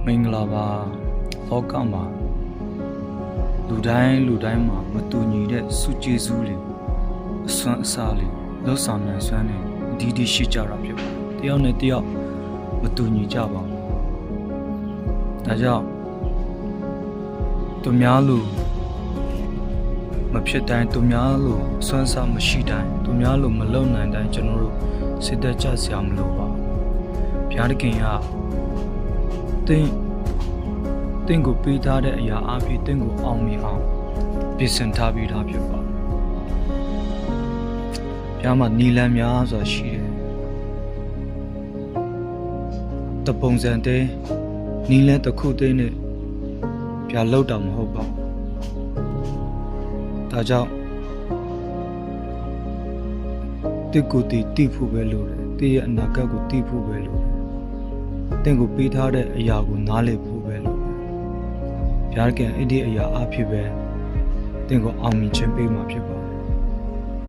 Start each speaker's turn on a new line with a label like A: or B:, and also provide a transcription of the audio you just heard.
A: မင်္ဂလာပါလောကမှာလူတိုင်းမှာမတူညီတဲ့စုကျေစုတွေအစွမ်းအစားတွေလှဆောင်နိုင်စွမ်းတွေဒီရှိကြတာဖြစ်ပါတယ်တယောက်နဲ့တယောက်မတူညီကြပါဘူးဒါကြောင့်သူများလူမဖြစ်တိုင်းသူများလူစွမ်းစားမရှိတိုင်းသူများလူမလုံနိုင်တိုင်းကျွန်တော်တို့စိတ်သက်ကြစရာမလိုပါဘူးဘုရားသခင်ကတင်းကိုပေးထားတဲ့အရာအဖြစ်တင်းကိုအောင်မြင်အောင်ပြင်ဆင်ထားပြီးသားဖြစ်ပါတယ်။ဘုရားမှာနီလန်းများစွာရှိတယ်။တပုံစံတဲ့နီလန်းတစ်ခုတည်းနဲ့ဘုရားလောက်တာမဟုတ်ပါဘူး။ဒါကြောင့်တစ်ကိုတိဖို့ပဲလို့တယ်။တည့်ရဲ့အနာဂတ်ကိုတိဖို့ပဲလို့တယ်။တင်းကိုပေးထားတဲ့အရာကိုနားလည်ဖို့ပဲလို့ဘုရားကအဲ့ဒီအရာအဖြစ်ပဲတင့်ကိုအောင်မြင်ခြင်းပေးမှာဖြစ်ပါ